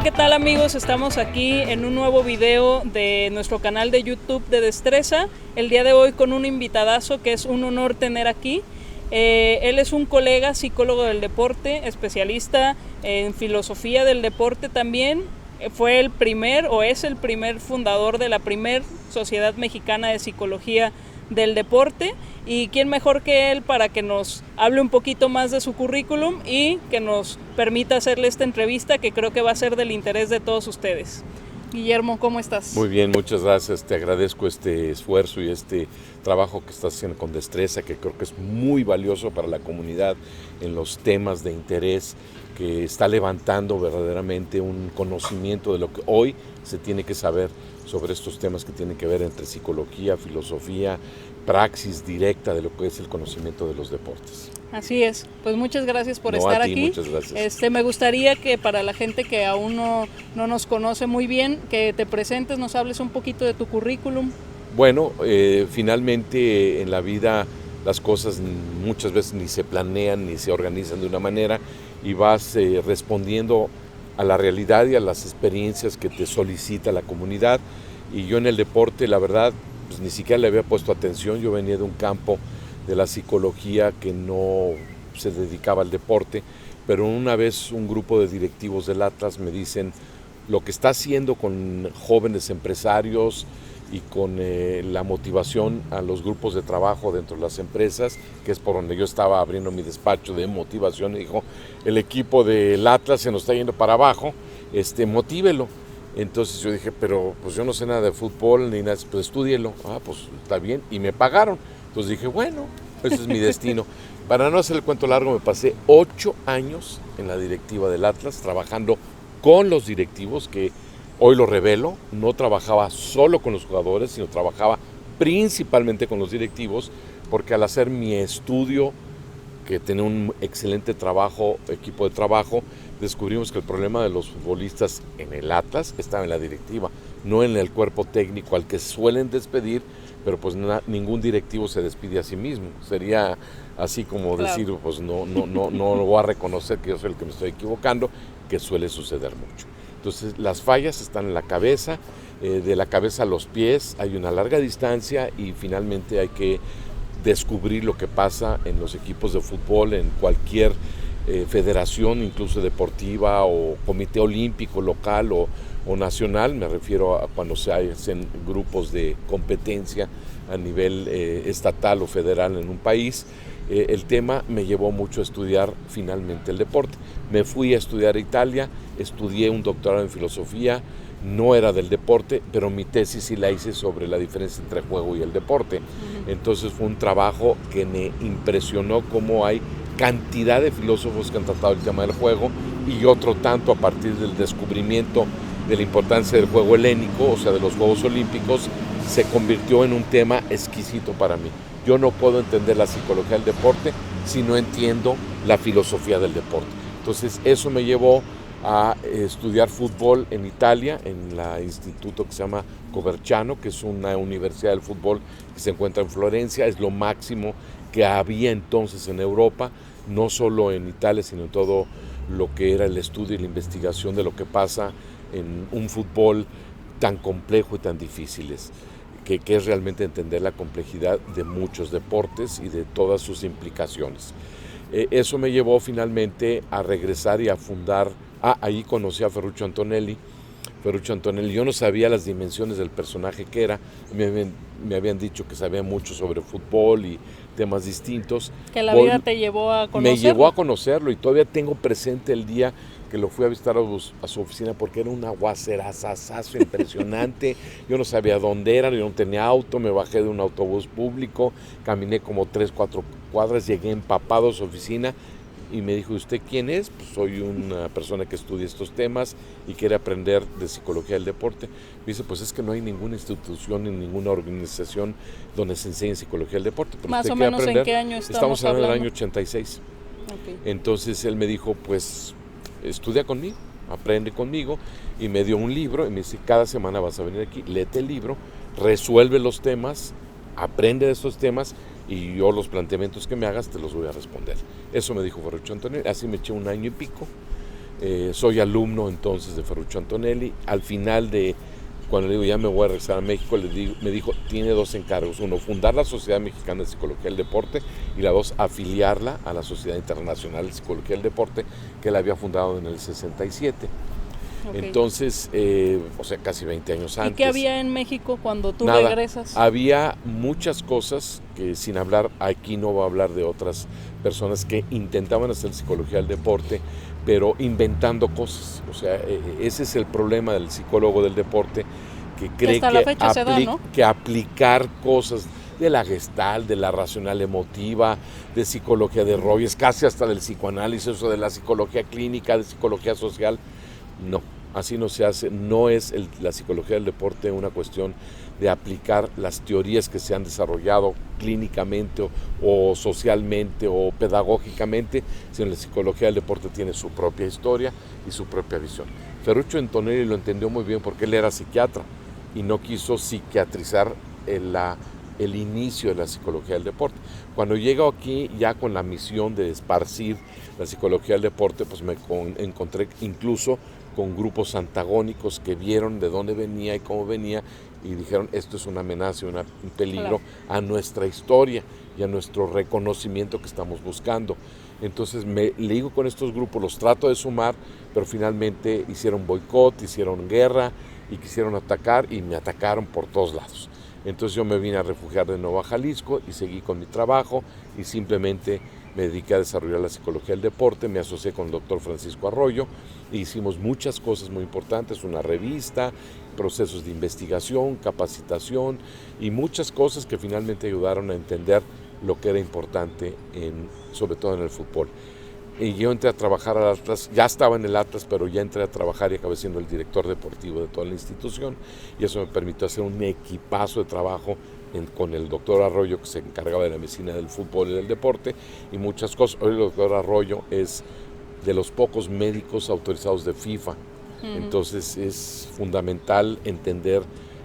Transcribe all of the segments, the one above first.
¿qué tal amigos? Estamos aquí en un nuevo video de nuestro canal de YouTube de Destreza. El día de hoy con un invitadazo que es un honor tener aquí. Él es un colega psicólogo del deporte, especialista en filosofía del deporte también. Fue el primer o es el primer fundador de la primer Sociedad Mexicana de Psicología del Deporte, y quién mejor que él para que nos hable un poquito más de su currículum y que nos permita hacerle esta entrevista que creo que va a ser del interés de todos ustedes. Guillermo, ¿cómo estás? Muy bien, muchas gracias, te agradezco este esfuerzo y este trabajo que estás haciendo con destreza, que creo que es muy valioso para la comunidad en los temas de interés, que está levantando verdaderamente un conocimiento de lo que hoy se tiene que saber sobre estos temas que tienen que ver entre psicología, filosofía, praxis directa de lo que es el conocimiento de los deportes. Así es, pues muchas gracias por estar aquí. Muchas gracias. Me gustaría que para la gente que aún no nos conoce muy bien, que te presentes, nos hables un poquito de tu currículum. Bueno, finalmente en la vida las cosas muchas veces ni se planean ni se organizan de una manera y vas respondiendo a la realidad y a las experiencias que te solicita la comunidad. Y yo en el deporte, la verdad, pues ni siquiera le había puesto atención. Yo venía de un campo de la psicología que no se dedicaba al deporte, pero una vez un grupo de directivos del Atlas me dicen lo que está haciendo con jóvenes empresarios y con la motivación a los grupos de trabajo dentro de las empresas, que es por donde yo estaba abriendo mi despacho de motivación, y dijo, el equipo del Atlas se nos está yendo para abajo, motívelo. Entonces yo dije, pero pues yo no sé nada de fútbol ni nada, pues estúdielo. Pues está bien, y me pagaron. Entonces dije, bueno, ese es mi destino. Para no hacer el cuento largo, me pasé 8 años en la directiva del Atlas, trabajando con los directivos, que hoy lo revelo, no trabajaba solo con los jugadores, sino trabajaba principalmente con los directivos, porque al hacer mi estudio, que tenía un excelente equipo de trabajo, descubrimos que el problema de los futbolistas en el Atlas estaba en la directiva, no en el cuerpo técnico al que suelen despedir, pero pues ningún directivo se despide a sí mismo. Sería así como claro, decir, pues no voy a reconocer que yo soy el que me estoy equivocando, que suele suceder mucho. Entonces las fallas están en la cabeza, de la cabeza a los pies hay una larga distancia y finalmente hay que descubrir lo que pasa en los equipos de fútbol, en cualquier federación, incluso deportiva o comité olímpico local o nacional. Me refiero a cuando se hacen grupos de competencia a nivel estatal o federal en un país. El tema me llevó mucho a estudiar finalmente el deporte. Me fui a estudiar a Italia, estudié un doctorado en filosofía, no era del deporte, pero mi tesis sí la hice sobre la diferencia entre el juego y el deporte. Entonces fue un trabajo que me impresionó cómo hay cantidad de filósofos que han tratado el tema del juego y otro tanto a partir del descubrimiento de la importancia del juego helénico, o sea, de los Juegos Olímpicos, se convirtió en un tema exquisito para mí. Yo no puedo entender la psicología del deporte si no entiendo la filosofía del deporte. Entonces eso me llevó a estudiar fútbol en Italia, en el instituto que se llama Coverciano, que es una universidad del fútbol que se encuentra en Florencia. Es lo máximo que había entonces en Europa, no solo en Italia, sino en todo lo que era el estudio y la investigación de lo que pasa en un fútbol tan complejo y tan difíciles, que es realmente entender la complejidad de muchos deportes y de todas sus implicaciones. Eso me llevó finalmente a regresar y a fundar. Ahí conocí a Ferruccio Antonelli. Yo no sabía las dimensiones del personaje que era. Me habían dicho que sabía mucho sobre fútbol y temas distintos. Que la vida te llevó a conocerlo. Me llevó a conocerlo y todavía tengo presente el día que lo fui a visitar a su oficina, porque era un aguacerazazazo impresionante. Yo no sabía dónde era, yo no tenía auto, me bajé de un autobús público, caminé como 3-4 cuadras, llegué empapado a su oficina y me dijo, ¿usted quién es? Pues soy una persona que estudia estos temas y quiere aprender de psicología del deporte. Me dice, pues es que no hay ninguna institución ni ninguna organización donde se enseñe psicología del deporte. Pero más o menos aprender. ¿En qué año estamos hablando? Del año 86. Okay. Entonces él me dijo, pues estudia conmigo, aprende conmigo, y me dio un libro y me dice, cada semana vas a venir aquí, léete el libro, resuelve los temas, aprende de estos temas y yo los planteamientos que me hagas te los voy a responder. Eso me dijo Ferruccio Antonelli. Así me eché 1 año y pico Soy alumno entonces de Ferruccio Antonelli. Al final cuando le digo ya me voy a regresar a México, me dijo, tiene dos encargos. Uno, fundar la Sociedad Mexicana de Psicología del Deporte, y la dos, afiliarla a la Sociedad Internacional de Psicología del Deporte, que él había fundado en el 67. Okay. Entonces, o sea, casi 20 años antes. ¿Y qué había en México cuando tú Nada, regresas? Había muchas cosas que, sin hablar, aquí no voy a hablar de otras personas que intentaban hacer psicología del deporte, pero inventando cosas. O sea, ese es el problema del psicólogo del deporte, que cree que aplicar cosas de la Gestalt, de la racional emotiva, de psicología de Rogers, casi hasta del psicoanálisis o de la psicología clínica, de psicología social, no. Así no se hace, no es la psicología del deporte una cuestión de aplicar las teorías que se han desarrollado clínicamente o socialmente o pedagógicamente, sino la psicología del deporte tiene su propia historia y su propia visión. Ferruccio Antonelli lo entendió muy bien porque él era psiquiatra y no quiso psiquiatrizar el inicio de la psicología del deporte. Cuando llego aquí ya con la misión de esparcir la psicología del deporte, pues me encontré incluso con grupos antagónicos que vieron de dónde venía y cómo venía y dijeron, esto es una amenaza, un peligro a nuestra historia y a nuestro reconocimiento que estamos buscando. Entonces me ligo con estos grupos, los trato de sumar, pero finalmente hicieron boicot, hicieron guerra y quisieron atacar y me atacaron por todos lados. Entonces yo me vine a refugiar de nuevo a Jalisco y seguí con mi trabajo y simplemente me dediqué a desarrollar la psicología del deporte, me asocié con el doctor Francisco Arroyo e hicimos muchas cosas muy importantes, una revista, procesos de investigación, capacitación y muchas cosas que finalmente ayudaron a entender lo que era importante, sobre todo en el fútbol. Y yo entré a trabajar al Atlas, ya estaba en el Atlas, pero ya entré a trabajar y acabé siendo el director deportivo de toda la institución, y eso me permitió hacer un equipazo de trabajo con el doctor Arroyo, que se encargaba de la medicina del fútbol y del deporte, y muchas cosas. Hoy el doctor Arroyo es de los pocos médicos autorizados de FIFA, entonces es fundamental entender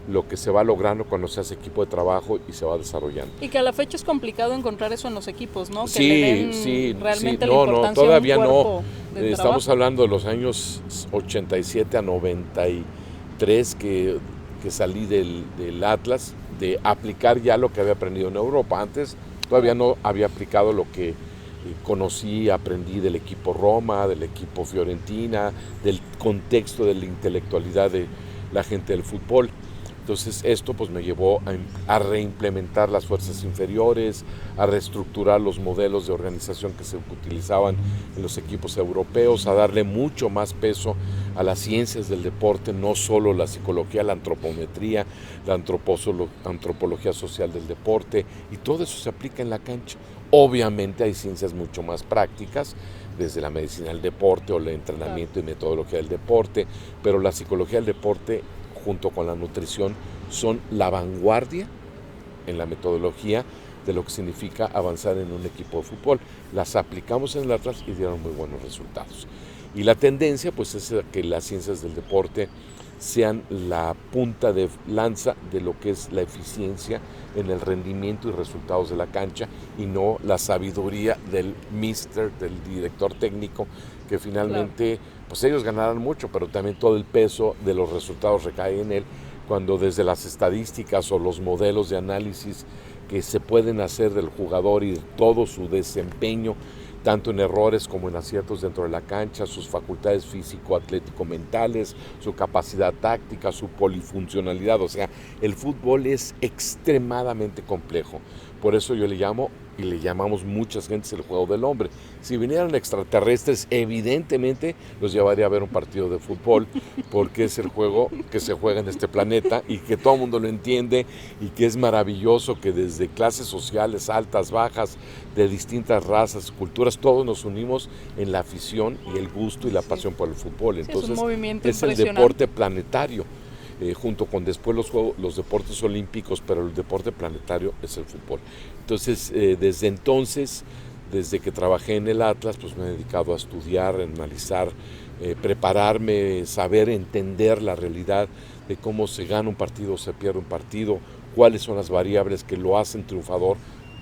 lo que se va logrando cuando se hace equipo de trabajo y se va desarrollando. Y que a la fecha es complicado encontrar eso en los equipos, ¿no? Que sí, le den sí, realmente sí. la importancia Todavía a un cuerpo no. de Estamos trabajo. hablando de los años 87 a 93 que salí del Atlas, de aplicar ya lo que había aprendido en Europa. Antes todavía no había aplicado lo que conocí, aprendí del equipo Roma, del equipo Fiorentina, del contexto de la intelectualidad de la gente del fútbol. Entonces esto pues me llevó a reimplementar las fuerzas inferiores, a reestructurar los modelos de organización que se utilizaban en los equipos europeos, a darle mucho más peso a las ciencias del deporte, no solo la psicología, la antropometría, la antropología social del deporte, y todo eso se aplica en la cancha. Obviamente hay ciencias mucho más prácticas, desde la medicina del deporte o el entrenamiento y metodología del deporte, pero la psicología del deporte junto con la nutrición son la vanguardia en la metodología de lo que significa avanzar en un equipo de fútbol. Las aplicamos en el Atlas y dieron muy buenos resultados. Y la tendencia pues es que las ciencias del deporte sean la punta de lanza de lo que es la eficiencia en el rendimiento y resultados de la cancha, y no la sabiduría del del director técnico, que finalmente pues ellos ganarán mucho, pero también todo el peso de los resultados recae en él, cuando desde las estadísticas o los modelos de análisis que se pueden hacer del jugador y de todo su desempeño, tanto en errores como en aciertos dentro de la cancha, sus facultades físico-atlético-mentales, su capacidad táctica, su polifuncionalidad. O sea, el fútbol es extremadamente complejo. Por eso yo le llamo, y le llamamos muchas gentes, el juego del hombre. Si vinieran extraterrestres, evidentemente los llevaría a ver un partido de fútbol, porque es el juego que se juega en este planeta y que todo el mundo lo entiende, y que es maravilloso que desde clases sociales, altas, bajas, de distintas razas, culturas, todos nos unimos en la afición y el gusto y la pasión por el fútbol. Entonces, es el deporte planetario. Junto con después los deportes olímpicos, pero el deporte planetario es el fútbol. Entonces, desde que trabajé en el Atlas, pues me he dedicado a estudiar, a analizar, prepararme, saber entender la realidad de cómo se gana un partido o se pierde un partido, cuáles son las variables que lo hacen triunfador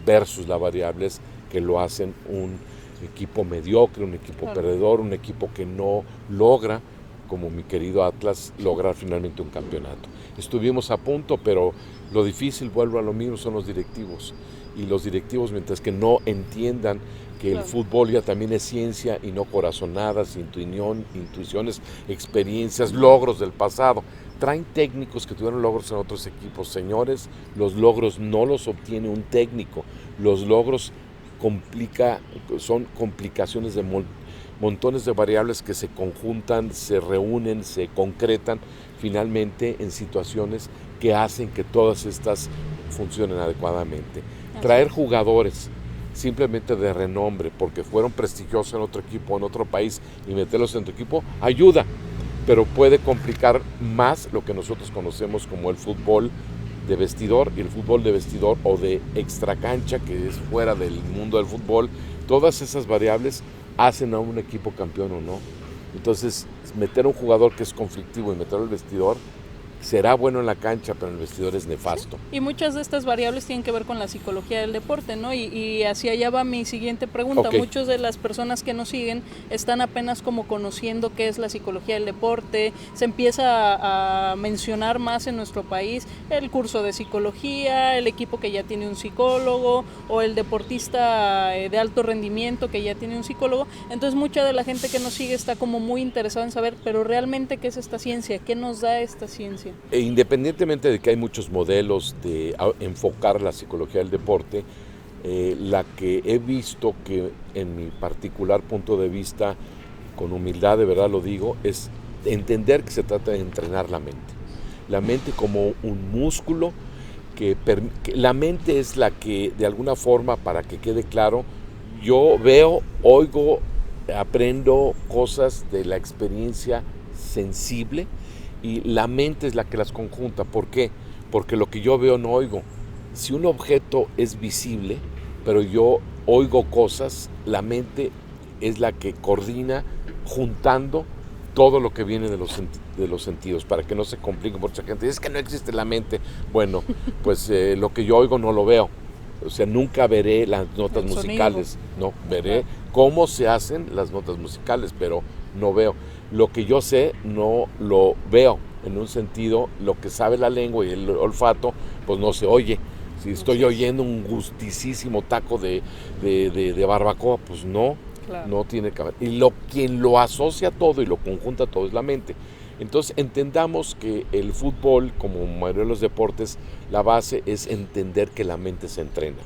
versus las variables que lo hacen un equipo mediocre, un equipo perdedor, un equipo que no logra, como mi querido Atlas, lograr finalmente un campeonato. Estuvimos a punto, pero lo difícil, vuelvo a lo mismo, son los directivos. Y los directivos, mientras que no entiendan que el fútbol ya también es ciencia y no corazonadas, intuiciones, experiencias, logros del pasado. Traen técnicos que tuvieron logros en otros equipos. Señores, los logros no los obtiene un técnico. Los logros son complicaciones de montones de variables que se conjuntan, se reúnen, se concretan finalmente en situaciones que hacen que todas estas funcionen adecuadamente. Traer jugadores simplemente de renombre porque fueron prestigiosos en otro equipo, en otro país, y meterlos en tu equipo ayuda, pero puede complicar más lo que nosotros conocemos como el fútbol de vestidor, y el fútbol de vestidor o de extracancha, que es fuera del mundo del fútbol. Todas esas variables hacen a un equipo campeón o no. Entonces, meter a un jugador que es conflictivo y meterlo al vestidor será bueno en la cancha, pero en el vestidor es nefasto. Sí. Y muchas de estas variables tienen que ver con la psicología del deporte, ¿no? Y hacia allá va mi siguiente pregunta. Okay. Muchas de las personas que nos siguen están apenas como conociendo qué es la psicología del deporte. Se empieza a mencionar más en nuestro país el curso de psicología, el equipo que ya tiene un psicólogo, o el deportista de alto rendimiento que ya tiene un psicólogo. Entonces mucha de la gente que nos sigue está como muy interesada en saber, pero realmente qué es esta ciencia, qué nos da esta ciencia. Independientemente de que hay muchos modelos de enfocar la psicología del deporte, la que he visto que en mi particular punto de vista, con humildad de verdad lo digo, es entender que se trata de entrenar la mente. La mente como un músculo, que la mente es la que de alguna forma, para que quede claro, yo veo, oigo, aprendo cosas de la experiencia sensible, y la mente es la que las conjunta. ¿Por qué? Porque lo que yo veo no oigo. Si un objeto es visible, pero yo oigo cosas, la mente es la que coordina juntando todo lo que viene de los sentidos, para que no se complique mucha gente. Es que no existe la mente. Bueno, pues lo que yo oigo no lo veo. O sea, nunca veré las notas musicales. No, veré cómo se hacen las notas musicales, pero no veo. Lo que yo sé no lo veo. En un sentido, lo que sabe la lengua y el olfato, pues no se oye. Si estoy oyendo un gustisísimo taco de barbacoa, pues no, no tiene que haber. Y quien lo asocia todo y lo conjunta todo es la mente. Entonces entendamos que el fútbol, como mayoría de los deportes, la base es entender que la mente se entrena.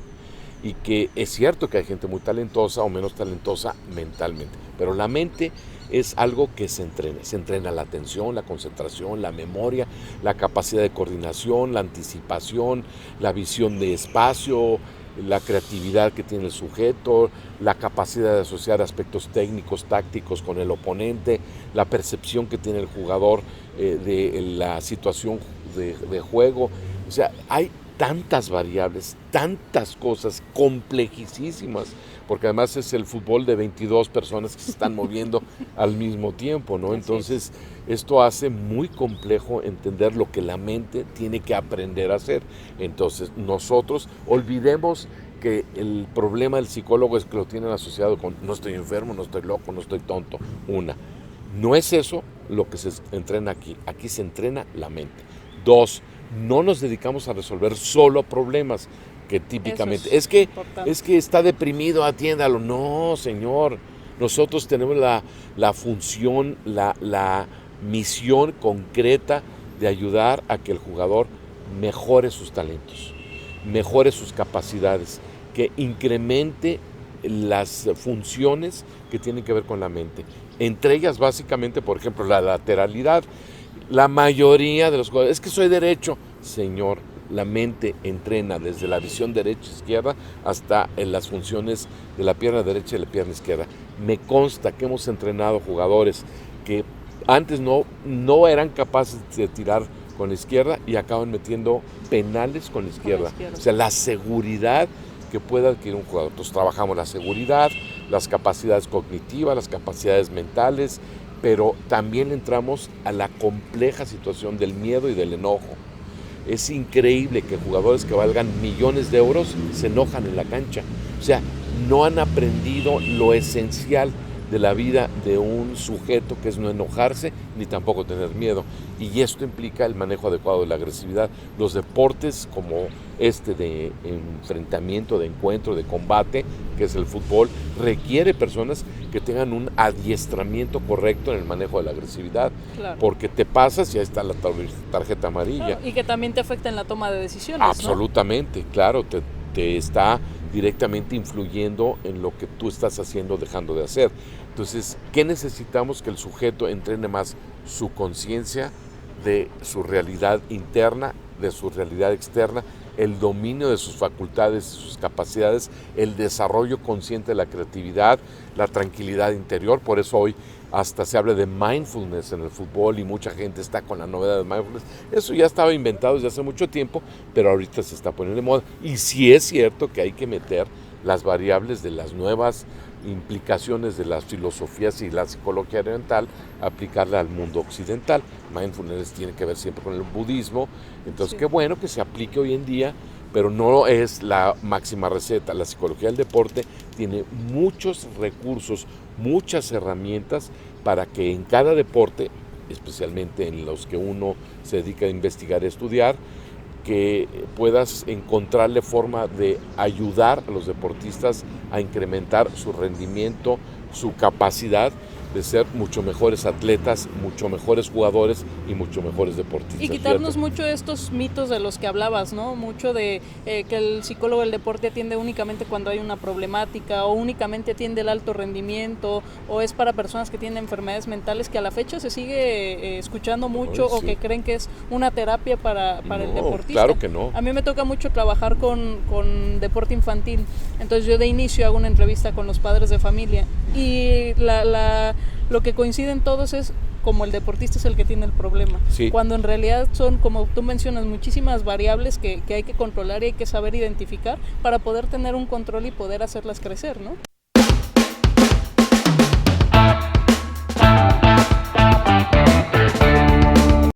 Y que es cierto que hay gente muy talentosa o menos talentosa mentalmente, pero la mente es algo que se entrena la atención, la concentración, la memoria, la capacidad de coordinación, la anticipación, la visión de espacio, la creatividad que tiene el sujeto, la capacidad de asociar aspectos técnicos, tácticos con el oponente, la percepción que tiene el jugador de la situación de juego. O sea, hay tantas variables, tantas cosas complejísimas, porque además es el fútbol de 22 personas que se están moviendo al mismo tiempo, ¿no? Entonces, esto hace muy complejo entender lo que la mente tiene que aprender a hacer. Entonces, nosotros olvidemos que el problema del psicólogo es que lo tienen asociado con no estoy enfermo, no estoy loco, no estoy tonto. No es eso lo que se entrena aquí. Aquí se entrena la mente. 2, no nos dedicamos a resolver solo problemas, que típicamente es que está deprimido, atiéndalo. No, señor, nosotros tenemos la función, la misión concreta de ayudar a que el jugador mejore sus talentos, mejore sus capacidades, que incremente las funciones que tienen que ver con la mente. Entre ellas, básicamente, por ejemplo, la lateralidad. La mayoría de los jugadores, es que soy derecho. Señor, la mente entrena desde la visión derecha-izquierda hasta en las funciones de la pierna derecha y la pierna izquierda. Me consta que hemos entrenado jugadores que antes no eran capaces de tirar con la izquierda y acaban metiendo penales con la izquierda. O sea, la seguridad que puede adquirir un jugador. Entonces trabajamos la seguridad, las capacidades cognitivas, las capacidades mentales, pero también entramos a la compleja situación del miedo y del enojo. Es increíble que jugadores que valgan millones de euros se enojan en la cancha. O sea, no han aprendido lo esencial de la vida de un sujeto, que es no enojarse ni tampoco tener miedo. Y esto implica el manejo adecuado de la agresividad. Los deportes como este de enfrentamiento, de encuentro, de combate, que es el fútbol, requiere personas que tengan un adiestramiento correcto en el manejo de la agresividad, claro, porque te pasas y ahí está la tarjeta amarilla. Claro, y que también te afecta en la toma de decisiones. Absolutamente, ¿no? Claro, te está directamente influyendo en lo que tú estás haciendo o dejando de hacer. Entonces, ¿qué necesitamos? Que el sujeto entrene más su conciencia de su realidad interna, de su realidad externa, el dominio de sus facultades, sus capacidades, el desarrollo consciente de la creatividad, la tranquilidad interior. Por eso hoy hasta se habla de mindfulness en el fútbol y mucha gente está con la novedad de mindfulness. Eso ya estaba inventado desde hace mucho tiempo, pero ahorita se está poniendo de moda. Y sí es cierto que hay que meter las variables de las nuevas implicaciones de las filosofías y la psicología oriental, aplicarla al mundo occidental. Mindfulness tiene que ver siempre con el budismo, entonces sí, qué bueno que se aplique hoy en día, pero no es la máxima receta. La psicología del deporte tiene muchos recursos, muchas herramientas para que en cada deporte, especialmente en los que uno se dedica a investigar y estudiar, que puedas encontrarle forma de ayudar a los deportistas a incrementar su rendimiento, su capacidad de ser mucho mejores atletas, mucho mejores jugadores y mucho mejores deportistas. Y quitarnos mucho de estos mitos de los que hablabas, ¿no? Mucho de que el psicólogo del deporte atiende únicamente cuando hay una problemática, o únicamente atiende el alto rendimiento, o es para personas que tienen enfermedades mentales, que a la fecha se sigue escuchando mucho. Sí. O que creen que es una terapia para el deportista. Claro que no. A mí me toca mucho trabajar con deporte infantil, entonces yo de inicio hago una entrevista con los padres de familia y lo que coinciden todos es como el deportista es el que tiene el problema, sí, cuando en realidad son, como tú mencionas, muchísimas variables que hay que controlar y hay que saber identificar para poder tener un control y poder hacerlas crecer, ¿no?